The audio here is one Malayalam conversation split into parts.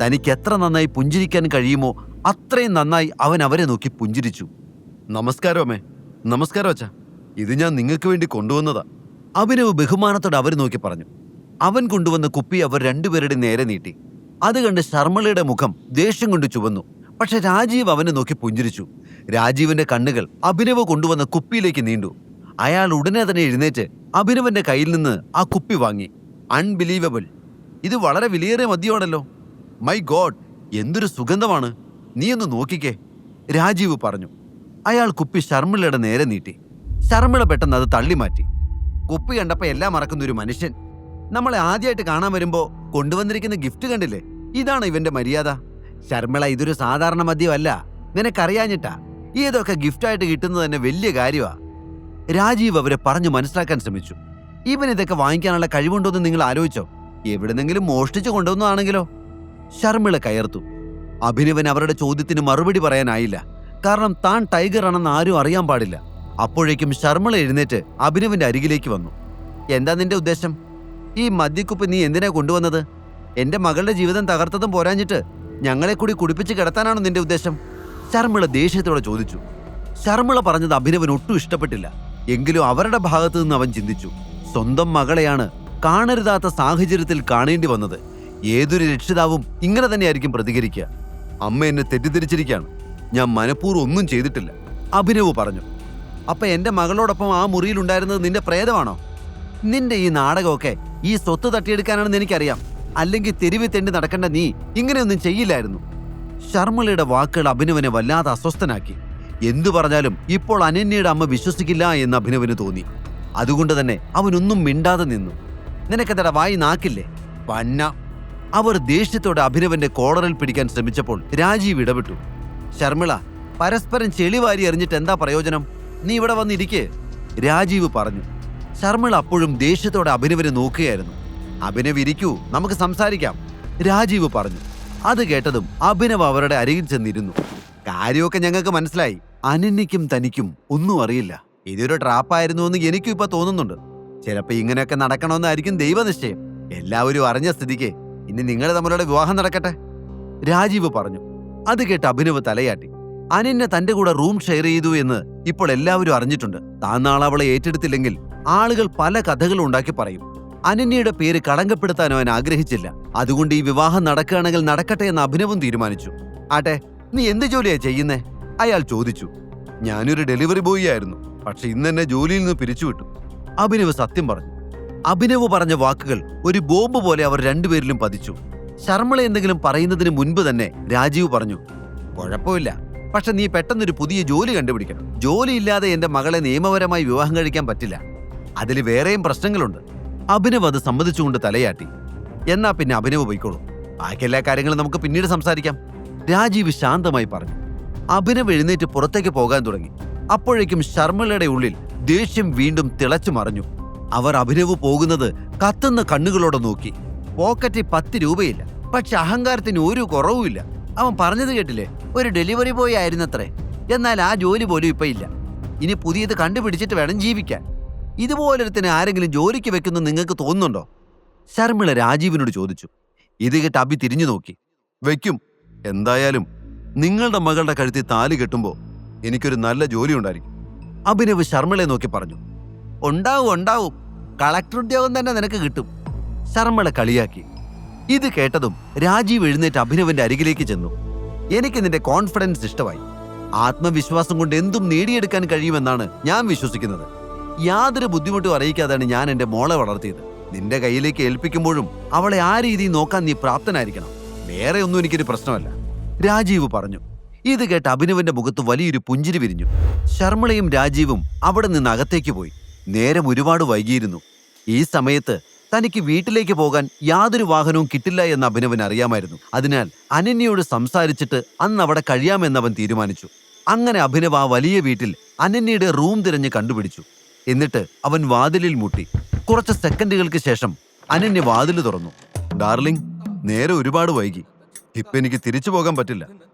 തനിക്ക് എത്ര നന്നായി പുഞ്ചിരിക്കാൻ കഴിയുമോ അത്രയും നന്നായി അവൻ അവരെ നോക്കി പുഞ്ചിരിച്ചു. നമസ്കാരം അമ്മേ. നമസ്കാരം അച്ഛാ. ഇത് ഞാൻ നിങ്ങൾക്ക് വേണ്ടി കൊണ്ടുവന്നതാ. അഭിനവ് ബഹുമാനത്തോടെ അവർ നോക്കി പറഞ്ഞു. അവൻ കൊണ്ടുവന്ന കുപ്പി അവർ രണ്ടുപേരുടെ നേരെ നീട്ടി. അത് കണ്ട് ശർമ്മളയുടെ മുഖം ദേഷ്യം കൊണ്ട് ചുവന്നു. പക്ഷെ രാജീവ് അവനെ നോക്കി പുഞ്ചിരിച്ചു. രാജീവിന്റെ കണ്ണുകൾ അഭിനവ് കൊണ്ടുവന്ന കുപ്പിയിലേക്ക് നീണ്ടു. അയാൾ ഉടനെ തന്നെ എഴുന്നേറ്റ് അഭിനവന്റെ കയ്യിൽ നിന്ന് ആ കുപ്പി വാങ്ങി. അൺബിലീവബിൾ! ഇത് വളരെ വിലയേറിയ മദ്യമാണല്ലോ. മൈ ഗോഡ്, എന്തൊരു സുഗന്ധമാണ്! നീ ഒന്ന് നോക്കിക്കേ, രാജീവ് പറഞ്ഞു. അയാൾ കുപ്പി ശർമ്മിളയുടെ നേരെ നീട്ടി. ശർമ്മിള പെട്ടെന്ന് അത് തള്ളിമാറ്റി. കുപ്പി കണ്ടപ്പോ എല്ലാം മറക്കുന്ന ഒരു മനുഷ്യൻ. നമ്മളെ ആദ്യമായിട്ട് കാണാൻ വരുമ്പോ കൊണ്ടുവന്നിരിക്കുന്ന ഗിഫ്റ്റ് കണ്ടില്ലേ? ഇതാണ് ഇവന്റെ മര്യാദ. ശർമ്മിള, ഇതൊരു സാധാരണ മദ്യമല്ല. നിനക്കറിയാഞ്ഞിട്ടാ. ഇതൊക്കെ ഗിഫ്റ്റായിട്ട് കിട്ടുന്നത് തന്നെ വലിയ കാര്യമാ. രാജീവ് അവരെ പറഞ്ഞു മനസ്സിലാക്കാൻ ശ്രമിച്ചു. ഇവൻ ഇതൊക്കെ വാങ്ങിക്കാനുള്ള കഴിവുണ്ടോന്ന് നിങ്ങൾ ആലോചിച്ചോ? എവിടെന്നെങ്കിലും മോഷ്ടിച്ചു കൊണ്ടുവന്നതാണെങ്കിലോ? ശർമ്മിള കയർത്തു. അഭിനവൻ അവരുടെ ചോദ്യത്തിന് മറുപടി പറയാനായില്ല. കാരണം താൻ ടൈഗർ ആണെന്ന് ആരും അറിയാൻ പാടില്ല. അപ്പോഴേക്കും ശർമ്മിള എഴുന്നേറ്റ് അഭിനവന്റെ അരികിലേക്ക് വന്നു. എന്താ നിന്റെ ഉദ്ദേശം? ഈ മദ്യക്കുപ്പി നീ എന്തിനാ കൊണ്ടുവന്നത്? എന്റെ മകളുടെ ജീവിതം തകർത്തതും പോരാഞ്ഞിട്ട് ഞങ്ങളെ കൂടി കുടിപ്പിച്ച് കിടത്താനാണോ നിന്റെ ഉദ്ദേശം? ശർമ്മിള ദേഷ്യത്തോടെ ചോദിച്ചു. ശർമ്മിള പറഞ്ഞത് അഭിനവൻ ഒട്ടും ഇഷ്ടപ്പെട്ടില്ല. എങ്കിലും അവരുടെ ഭാഗത്തു നിന്ന് അവൻ ചിന്തിച്ചു. സ്വന്തം മകളെയാണ് കാണരുതാത്ത സാഹചര്യത്തിൽ കാണേണ്ടി വന്നത്. ഏതൊരു രക്ഷിതാവും ഇങ്ങനെ തന്നെയായിരിക്കും പ്രതികരിക്കുക. അമ്മ എന്നെ തെറ്റിദ്ധരിച്ചിരിക്കുകയാണ്. ഞാൻ മനഃപൂർവ്വം ഒന്നും ചെയ്തിട്ടില്ല, അഭിനവ് പറഞ്ഞു. അപ്പൊ എന്റെ മകളോടൊപ്പം ആ മുറിയിലുണ്ടായിരുന്നത് നിന്റെ പ്രേതമാണോ? നിന്റെ ഈ നാടകമൊക്കെ ഈ സ്വത്ത് തട്ടിയെടുക്കാനാണെന്ന് എനിക്കറിയാം. അല്ലെങ്കിൽ തെരുവിൽ തെണ്ടി നടക്കേണ്ട നീ ഇങ്ങനെയൊന്നും ചെയ്യില്ലായിരുന്നു. ശർമ്മിളയുടെ വാക്കുകൾ അഭിനവനെ വല്ലാതെ അസ്വസ്ഥനാക്കി. എന്തു പറഞ്ഞാലും ഇപ്പോൾ അനന്യയുടെ അമ്മ വിശ്വസിക്കില്ല എന്ന് അഭിനവന് തോന്നി. അതുകൊണ്ട് തന്നെ അവനൊന്നും മിണ്ടാതെ നിന്നു. നിനക്കെന്താ വായി നാക്കില്ലേ? പന്ന! അവർ ദേഷ്യത്തോടെ അഭിനവന്റെ കോളറിൽ പിടിക്കാൻ ശ്രമിച്ചപ്പോൾ രാജീവ് ഇടപെട്ടു. ശർമ്മിള, പരസ്പരം ചെളിവാരി എറിഞ്ഞിട്ട് എന്താ പ്രയോജനം? നീ ഇവിടെ വന്നിരിക്കേ, രാജീവ് പറഞ്ഞു. ശർമ്മിള അപ്പോഴും ദേഷ്യത്തോടെ അഭിനവനെ നോക്കുകയായിരുന്നു. അഭിനവ് ഇരിക്കൂ, നമുക്ക് സംസാരിക്കാം, രാജീവ് പറഞ്ഞു. അത് കേട്ടതും അഭിനവ് അവരുടെ അരികിൽ ചെന്നിരുന്നു. കാര്യമൊക്കെ ഞങ്ങൾക്ക് മനസ്സിലായി. അനന്യയ്ക്കും തനിക്കും ഒന്നും അറിയില്ല. ഇതൊരു ട്രാപ്പായിരുന്നു എന്ന് എനിക്കും ഇപ്പൊ തോന്നുന്നുണ്ട്. ചിലപ്പോ ഇങ്ങനെയൊക്കെ നടക്കണമെന്നായിരിക്കും ദൈവനിശ്ചയം. എല്ലാവരും അറിഞ്ഞ സ്ഥിതിക്ക് ഇനി നിങ്ങൾ തമ്മിലുള്ള വിവാഹം നടക്കട്ടെ, രാജീവ് പറഞ്ഞു. അത് കേട്ട് അഭിനവ് തലയാട്ടി. അനന്യ തന്റെ കൂടെ റൂം ഷെയർ ചെയ്തു എന്ന് ഇപ്പോൾ എല്ലാവരും അറിഞ്ഞിട്ടുണ്ട്. താൻ നാളെ അവളെ ഏറ്റെടുത്തില്ലെങ്കിൽ ആളുകൾ പല കഥകളും ഉണ്ടാക്കി പറയും. അനന്യയുടെ പേര് കളങ്കപ്പെടുത്താൻ അവൻ ആഗ്രഹിച്ചില്ല. അതുകൊണ്ട് ഈ വിവാഹം നടക്കുകയാണെങ്കിൽ നടക്കട്ടെ എന്ന് അഭിനവും തീരുമാനിച്ചു. ആട്ടെ, നീ എന്ത് ജോലിയാ ചെയ്യുന്നേ? അയാൾ ചോദിച്ചു. ഞാനൊരു ഡെലിവറി ബോയ് ആയിരുന്നു, പക്ഷെ ഇന്ന് എന്നെ ജോലിയിൽ നിന്ന് പിരിച്ചുവിട്ടു, അഭിനവ് സത്യം പറഞ്ഞു. അഭിനവ് പറഞ്ഞ വാക്കുകൾ ഒരു ബോംബ് പോലെ അവർ രണ്ടുപേരിലും പതിച്ചു. ശർമ്മിള എന്തെങ്കിലും പറയുന്നതിന് മുൻപ് തന്നെ രാജീവ് പറഞ്ഞു. കുഴപ്പമില്ല, പക്ഷെ നീ പെട്ടെന്നൊരു പുതിയ ജോലി കണ്ടുപിടിക്കണം. ജോലിയില്ലാതെ എന്റെ മകളെ നിയമപരമായി വിവാഹം കഴിക്കാൻ പറ്റില്ല. അതിൽ വേറെയും പ്രശ്നങ്ങളുണ്ട്. അഭിനവ് അത് സമ്മതിച്ചുകൊണ്ട് തലയാട്ടി. എന്നാ പിന്നെ അഭിനവ് പോയിക്കോളൂ, ബാക്കി എല്ലാ കാര്യങ്ങളും നമുക്ക് പിന്നീട് സംസാരിക്കാം, രാജീവ് ശാന്തമായി പറഞ്ഞു. അഭിനവ് എഴുന്നേറ്റ് പുറത്തേക്ക് പോകാൻ തുടങ്ങി. അപ്പോഴേക്കും ശർമ്മിളയുടെ ഉള്ളിൽ ദേഷ്യം വീണ്ടും തിളച്ചു മറിഞ്ഞു. അവർ അഭിനവ് പോകുന്നത് കത്തുന്ന കണ്ണുകളോടെ നോക്കി. പോക്കറ്റിൽ 10 രൂപയില്ല, പക്ഷെ അഹങ്കാരത്തിന് ഒരു കുറവുമില്ല. അവൻ പറഞ്ഞത് കേട്ടില്ലേ, ഒരു ഡെലിവറി ബോയ് ആയിരുന്നത്രേ. എന്നാൽ ആ ജോലി പോലും ഇപ്പൊ ഇല്ല. ഇനി പുതിയത് കണ്ടുപിടിച്ചിട്ട് വേണം ജീവിക്കാൻ. ഇതുപോലൊരുത്തിന് ആരെങ്കിലും ജോലിക്ക് വെക്കുന്നു നിങ്ങൾക്ക് തോന്നുന്നുണ്ടോ? ശർമ്മിള രാജീവിനോട് ചോദിച്ചു. ഇത് കേട്ട് അഭി തിരിഞ്ഞു നോക്കി. വെക്കും. എന്തായാലും നിങ്ങളുടെ മകളുടെ കഴുത്തിൽ താലി കെട്ടുമ്പോൾ എനിക്കൊരു നല്ല ജോലി ഉണ്ടായിരിക്കും, അഭിനവ് ശർമ്മിളയെ നോക്കി പറഞ്ഞു. ഉണ്ടാവും, കളക്ടർ ഉദ്യോഗം തന്നെ നിനക്ക് കിട്ടും, ശർമ്മിള കളിയാക്കി. ഇത് കേട്ടതും രാജീവ് എഴുന്നേറ്റ് അഭിനവന്റെ അരികിലേക്ക് ചെന്നു. എനിക്ക് നിന്റെ കോൺഫിഡൻസ് ഇഷ്ടമായി. ആത്മവിശ്വാസം കൊണ്ട് എന്തും നേടിയെടുക്കാൻ കഴിയുമെന്നാണ് ഞാൻ വിശ്വസിക്കുന്നത്. യാതൊരു ബുദ്ധിമുട്ടും അറിയിക്കാതാണ് ഞാൻ എന്റെ മോളെ വളർത്തിയത്. നിന്റെ കയ്യിലേക്ക് ഏൽപ്പിക്കുമ്പോഴും അവളെ ആ രീതിയിൽ നോക്കാൻ നീ പ്രാപ്തനായിരിക്കണം. വേറെ ഒന്നും എനിക്കൊരു പ്രശ്നമല്ല, രാജീവ് പറഞ്ഞു. ഇത് കേട്ട് അഭിനവന്റെ മുഖത്ത് വലിയൊരു പുഞ്ചിരി വിരിഞ്ഞു. ശർമ്മിളയും രാജീവും അവിടെ നിന്ന് അകത്തേക്ക് പോയി. നേരം ഒരുപാട് വൈകിയിരുന്നു. ഈ സമയത്ത് തനിക്ക് വീട്ടിലേക്ക് പോകാൻ യാതൊരു വാഹനവും കിട്ടില്ല എന്ന് അഭിനവൻ അറിയാമായിരുന്നു. അതിനാൽ അനന്യയോട് സംസാരിച്ചിട്ട് അന്ന് അവിടെ കഴിയാമെന്നവൻ തീരുമാനിച്ചു. അങ്ങനെ അഭിനവ് ആ വലിയ വീട്ടിൽ അനന്യയുടെ റൂം തിരഞ്ഞ് കണ്ടുപിടിച്ചു. എന്നിട്ട് അവൻ വാതിലിൽ മുട്ടി. കുറച്ച് സെക്കൻഡുകൾക്ക് ശേഷം അനന്യ വാതിൽ തുറന്നു. ഡാർലിംഗ്, നേരെ ഒരുപാട് വൈകി. ഇപ്പൊ എനിക്ക് തിരിച്ചു പോകാൻ പറ്റില്ല.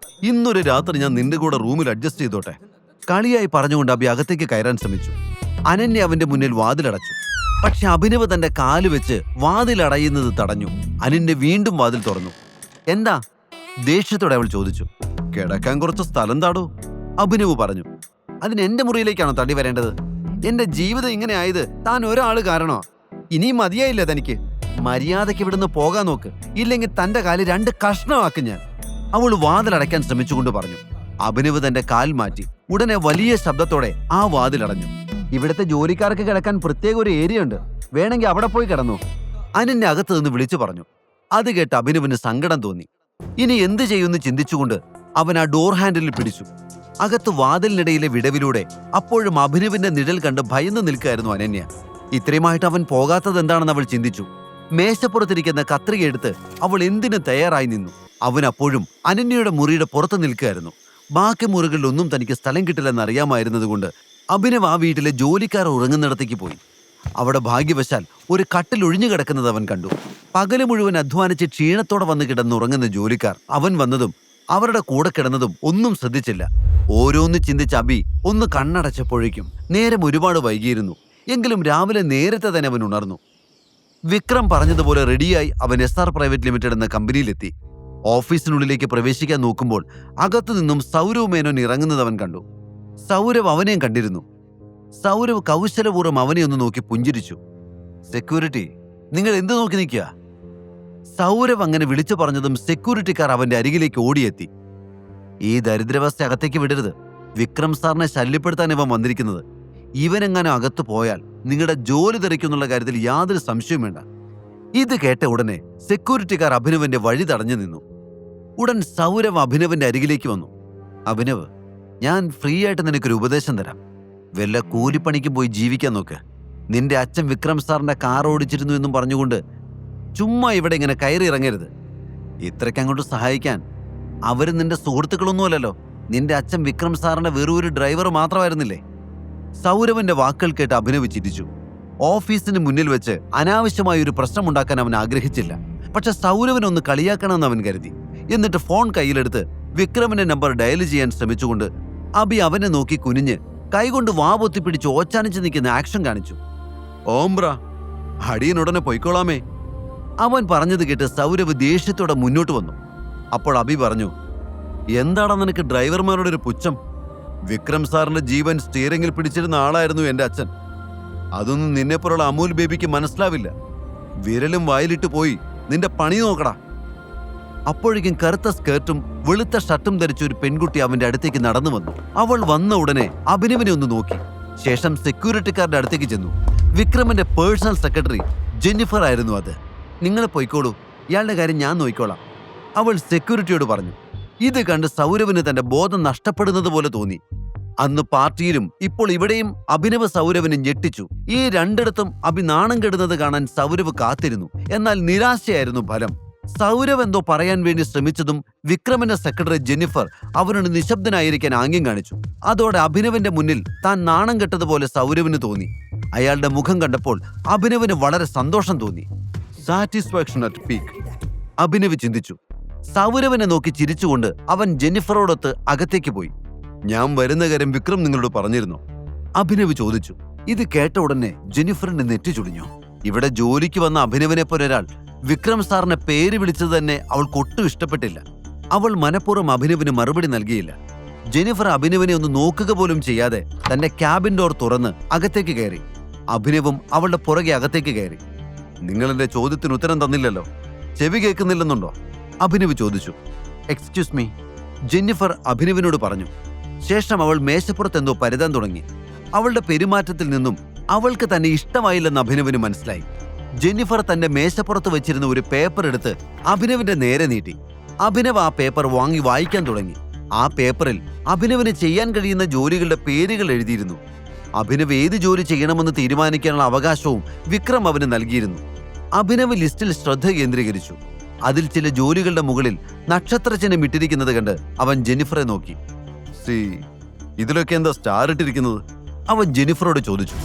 ഇന്നൊരു രാത്രി ഞാൻ നിന്റെ കൂടെ റൂമിൽ അഡ്ജസ്റ്റ് ചെയ്തോട്ടെ, കളിയായി പറഞ്ഞുകൊണ്ട് അഭി അകത്തേക്ക് കയറാൻ ശ്രമിച്ചു. അനന്യ അവന്റെ മുന്നിൽ വാതിലടച്ചു. പക്ഷെ അഭിനവ് തന്റെ കാല് വെച്ച് വാതിലടയുന്നത് തടഞ്ഞു. അനന്യ വീണ്ടും വാതിൽ തുറന്നു. എന്താ? ദേഷ്യത്തോടെ അവൾ ചോദിച്ചു. കിടക്കാൻ കുറച്ച് സ്ഥലം താടോ, അഭിനവ് പറഞ്ഞു. അതിന് എന്റെ മുറിയിലേക്കാണോ തള്ളി വരേണ്ടത്? എന്റെ ജീവിതം ഇങ്ങനെ ആയത് താൻ ഒരാള് കാരണോ? ഇനിയും മതിയായില്ല തനിക്ക്. മര്യാദയ്ക്ക് ഇവിടുന്ന് പോകാൻ നോക്ക്, ഇല്ലെങ്കിൽ തന്റെ കാല് 2 കഷ്ണമാക്കും ഞാൻ. അവൾ വാതിലടയ്ക്കാൻ ശ്രമിച്ചുകൊണ്ട് പറഞ്ഞു. അഭിനവ് തന്റെ കാൽ മാറ്റി ഉടനെ വലിയ ശബ്ദത്തോടെ ആ വാതിലടഞ്ഞു. ഇവിടുത്തെ ജോലിക്കാർക്ക് കിടക്കാൻ പ്രത്യേക ഒരു ഏരിയ ഉണ്ട്, വേണമെങ്കിൽ അവിടെ പോയി കിടന്നു, അനന്യ അകത്ത് നിന്ന് വിളിച്ചു പറഞ്ഞു. അത് കേട്ട് അഭിനവിന് സങ്കടം തോന്നി. ഇനി എന്ത് ചെയ്യുമെന്ന് ചിന്തിച്ചുകൊണ്ട് അവൻ ആ ഡോർ ഹാൻഡിലിൽ പിടിച്ചു. അകത്ത് വാതിലിനിടയിലെ വിടവിലൂടെ അപ്പോഴും അഭിനവിന്റെ നിഴൽ കണ്ട് ഭയന്ന് നിൽക്കുകയായിരുന്നു അനന്യ. ഇത്രയുമായിട്ട് അവൻ പോകാത്തത് എന്താണെന്ന് അവൾ ചിന്തിച്ചു. മേശപ്പുറത്തിരിക്കുന്ന കത്രിക എടുത്ത് അവൾ എന്തിനു തയ്യാറായി നിന്നു. അവൻ അപ്പോഴും അനന്യയുടെ മുറിയുടെ പുറത്ത് നിൽക്കുകയായിരുന്നു. ബാക്കി മുറികളിലൊന്നും തനിക്ക് സ്ഥലം കിട്ടില്ലെന്ന് അറിയാമായിരുന്നതുകൊണ്ട് അഭിനവ് ആ വീട്ടിലെ ജോലിക്കാർ ഉറങ്ങുന്നിടത്തേക്ക് പോയി. അവിടെ ഭാഗ്യവശാൽ ഒരു കട്ടിൽ ഒഴിഞ്ഞു കിടക്കുന്നത് അവൻ കണ്ടു. പകല് മുഴുവൻ അധ്വാനിച്ച് ക്ഷീണത്തോടെ വന്ന് കിടന്നുറങ്ങുന്ന ജോലിക്കാർ അവൻ വന്നതും അവരുടെ കൂടെ കിടന്നതും ഒന്നും ശ്രദ്ധിച്ചില്ല. ഓരോന്ന് ചിന്തിച്ച് അബി ഒന്ന് കണ്ണടച്ചപ്പോഴേക്കും നേരം ഒരുപാട് വൈകിയിരുന്നു. എങ്കിലും രാവിലെ നേരത്തെ തന്നെ അവൻ ഉണർന്നു. വിക്രം പറഞ്ഞതുപോലെ റെഡിയായി അവൻ SR പ്രൈവറ്റ് ലിമിറ്റഡ് എന്ന കമ്പനിയിലെത്തി. ഓഫീസിനുള്ളിലേക്ക് പ്രവേശിക്കാൻ നോക്കുമ്പോൾ അകത്തു നിന്നും സൗരവ് മേനോൻ ഇറങ്ങുന്നത് അവൻ കണ്ടു. സൗരവ് അവനെയും കണ്ടിരുന്നു. സൗരവ് കൗശലപൂർവ്വം അവനെ ഒന്ന് നോക്കി പുഞ്ചിരിച്ചു. സെക്യൂരിറ്റി, നിങ്ങൾ എന്ത് നോക്കി നിൽക്കുക? സൗരവ് അങ്ങനെ വിളിച്ചു പറഞ്ഞതും സെക്യൂരിറ്റിക്കാർ അവന്റെ അരികിലേക്ക് ഓടിയെത്തി. ഈ ദരിദ്രാവസ്ഥ അകത്തേക്ക് വിടരുത്. വിക്രം സാറിനെ ശല്യപ്പെടുത്താൻ ഇവൻ വന്നിരിക്കുന്നത്. ഇവനെങ്ങാനും അകത്ത് പോയാൽ നിങ്ങളുടെ ജോലി തെറിക്കുന്നുള്ള കാര്യത്തിൽ യാതൊരു സംശയവും വേണ്ട. ഇത് കേട്ട ഉടനെ സെക്യൂരിറ്റിക്കാർ അഭിനവന്റെ വഴി തടഞ്ഞു നിന്നു. ഉടൻ സൗരവ് അഭിനവന്റെ അരികിലേക്ക് വന്നു. അഭിനവ്, ഞാൻ ഫ്രീ ആയിട്ട് നിനക്കൊരു ഉപദേശം തരാം. വല്ല കൂലിപ്പണിക്ക് പോയി ജീവിക്കാൻ നോക്ക്. നിന്റെ അച്ഛൻ വിക്രം സാറിന്റെ കാർ ഓടിച്ചിരുന്നു എന്നും പറഞ്ഞുകൊണ്ട് ചുമ്മാ ഇവിടെ ഇങ്ങനെ കയറി ഇറങ്ങരുത്. ഇത്രയ്ക്ക് അങ്ങോട്ട് സഹായിക്കാൻ അവര് നിന്റെ സുഹൃത്തുക്കളൊന്നുമല്ലല്ലോ. നിന്റെ അച്ഛൻ വിക്രം സാറിന്റെ വെറും ഒരു ഡ്രൈവർ മാത്രമായിരുന്നില്ലേ? സൗരവന്റെ വാക്കുകൾ കേട്ട് അഭിനവ് ചിരിച്ചു. ഓഫീസിന് മുന്നിൽ വെച്ച് അനാവശ്യമായ ഒരു പ്രശ്നമുണ്ടാക്കാൻ അവൻ ആഗ്രഹിച്ചില്ല. പക്ഷെ സൗരവനൊന്ന് കളിയാക്കണമെന്ന് അവൻ കരുതി. എന്നിട്ട് ഫോൺ കയ്യിലെടുത്ത് വിക്രമിന്റെ നമ്പർ ഡയൽ ചെയ്യാൻ ശ്രമിച്ചുകൊണ്ട് അബി അവനെ നോക്കി കുനിഞ്ഞ് കൈകൊണ്ട് വാപൊത്തിപ്പിടിച്ച് ഓച്ചാനിച്ച് നിൽക്കുന്ന ആക്ഷൻ കാണിച്ചു. ഓംബ്ര, അടിയനുടനെ പൊയ്ക്കോളാമേ. അവൻ പറഞ്ഞത് കേട്ട് സൗരവ് ദേഷ്യത്തോടെ മുന്നോട്ട് വന്നു. അപ്പോൾ അബി പറഞ്ഞു, എന്താണ് നിനക്ക് ഡ്രൈവർമാരുടെ ഒരു പുച്ഛം? വിക്രം സാറിന്റെ ജീവൻ സ്റ്റിയറിംഗിൽ പിടിച്ചിരുന്ന ആളായിരുന്നു എന്റെ അച്ഛൻ. അതൊന്നും നിന്നെപ്പോലുള്ള അമൂൽ ബേബിക്ക് മനസ്സിലാവില്ല. വിരലും വായിലിട്ട് പോയി നിന്റെ പണി നോക്കടാ. അപ്പോഴേക്കും കറുത്ത സ്കേർട്ടും വെളുത്ത ഷർട്ടും ധരിച്ച ഒരു പെൺകുട്ടി അവന്റെ അടുത്തേക്ക് നടന്നു വന്നു. അവൾ വന്ന ഉടനെ അഭിനവിനെ ഒന്ന് നോക്കി. ശേഷം സെക്യൂരിറ്റിക്കാരുടെ അടുത്തേക്ക് ചെന്നു. വിക്രമിന്റെ പേഴ്സണൽ സെക്രട്ടറി ജെന്നിഫർ ആയിരുന്നു അത്. നിങ്ങൾ പോയിക്കോളൂ, ഇയാളുടെ കാര്യം ഞാൻ നോക്കിക്കോളാം, അവൾ സെക്യൂരിറ്റിയോട് പറഞ്ഞു. ഇത് കണ്ട് സൗരവിന് തന്റെ ബോധം നഷ്ടപ്പെടുന്നത് പോലെ തോന്നി. അന്ന് പാർട്ടിയിലും ഇപ്പോൾ ഇവിടെയും അഭിനവ് സൗരവിനെ ഞെട്ടിച്ചു. ഈ രണ്ടിടത്തും അഭി നാണം കെടുന്നത് കാണാൻ സൗരവ് കാത്തിരുന്നു. എന്നാൽ നിരാശയായിരുന്നു ഫലം. സൗരവ് എന്തോ പറയാൻ വേണ്ടി ശ്രമിച്ചതും വിക്രമിന്റെ സെക്രട്ടറി ജെന്നിഫർ അവനോട് നിശബ്ദനായിരിക്കാൻ ആംഗ്യം കാണിച്ചു. അതോടെ അഭിനവിന്റെ മുന്നിൽ താൻ നാണം കെട്ടതുപോലെ സൗരവിന് തോന്നി. അയാളുടെ മുഖം കണ്ടപ്പോൾ അഭിനവിന് വളരെ സന്തോഷം തോന്നി. സാറ്റിസ്ഫാക്ഷൻ അറ്റ് പീക്ക്, അഭിനവ് ചിന്തിച്ചു. സൗരവിനെ നോക്കി ചിരിച്ചുകൊണ്ട് അവൻ ജെന്നിഫറോടൊത്ത് അകത്തേക്ക് പോയി. ഞാൻ വരുന്ന കാര്യം വിക്രം നിങ്ങളോട് പറഞ്ഞിരുന്നു, അഭിനവ് ചോദിച്ചു. ഇത് കേട്ട ഉടനെ ജെന്നിഫറിന്റെ നെറ്റി ചുളിഞ്ഞു. ഇവിടെ ജോലിക്ക് വന്ന അഭിനവിനെ പോലെ ഒരാൾ വിക്രം സാറിനെ പേര് വിളിച്ചത് തന്നെ അവൾക്ക് ഒട്ടും ഇഷ്ടപ്പെട്ടില്ല. അവൾ മനഃപൂർവ്വം അഭിനവിന് മറുപടി നൽകിയില്ല. ജെന്നിഫർ അഭിനവിനെ ഒന്ന് നോക്കുക പോലും ചെയ്യാതെ തന്റെ ക്യാബിൻ ഡോർ തുറന്ന് അകത്തേക്ക് കയറി. അഭിനവും അവളുടെ പുറകെ അകത്തേക്ക് കയറി. നിങ്ങൾ എന്റെ ചോദ്യത്തിന് ഉത്തരം തന്നില്ലല്ലോ, ചെവി കേൾക്കുന്നില്ലെന്നുണ്ടോ? അഭിനവ് ചോദിച്ചു. എക്സ്ക്യൂസ് മീ, ജെന്നിഫർ അഭിനവിനോട് പറഞ്ഞു. ശേഷം അവൾ മേശപ്പുറത്ത് എന്തോ പരുതാൻ തുടങ്ങി. അവളുടെ പെരുമാറ്റത്തിൽ നിന്നും അവൾക്ക് തന്നെ ഇഷ്ടമായില്ലെന്ന് അഭിനവിന് മനസ്സിലായി. ജെന്നിഫർ തന്റെ മേശപ്പുറത്ത് വെച്ചിരുന്ന ഒരു പേപ്പർ എടുത്ത് അഭിനവിന്റെ നേരെ നീട്ടി. അഭിനവ് ആ പേപ്പർ വാങ്ങി വായിക്കാൻ തുടങ്ങി. ആ പേപ്പറിൽ അഭിനവിന് ചെയ്യാൻ കഴിയുന്ന ജോലികളുടെ പേരുകൾ എഴുതിയിരുന്നു. അഭിനവ് ഏത് ജോലി ചെയ്യണമെന്ന് തീരുമാനിക്കാനുള്ള അവകാശവും വിക്രം അവന് നൽകിയിരുന്നു. അഭിനവ് ലിസ്റ്റിൽ ശ്രദ്ധ കേന്ദ്രീകരിച്ചു. അതിൽ ചില ജോലികളുടെ മുകളിൽ നക്ഷത്രചിഹ്നം ഇട്ടിരിക്കുന്നത് കണ്ട് അവൻ ജെന്നിഫറെ നോക്കി. ഇതിലൊക്കെ എന്താ സ്റ്റാർ ഇട്ടിരിക്കുന്നത്? അവൻ ജെന്നിഫറോട് ചോദിച്ചു.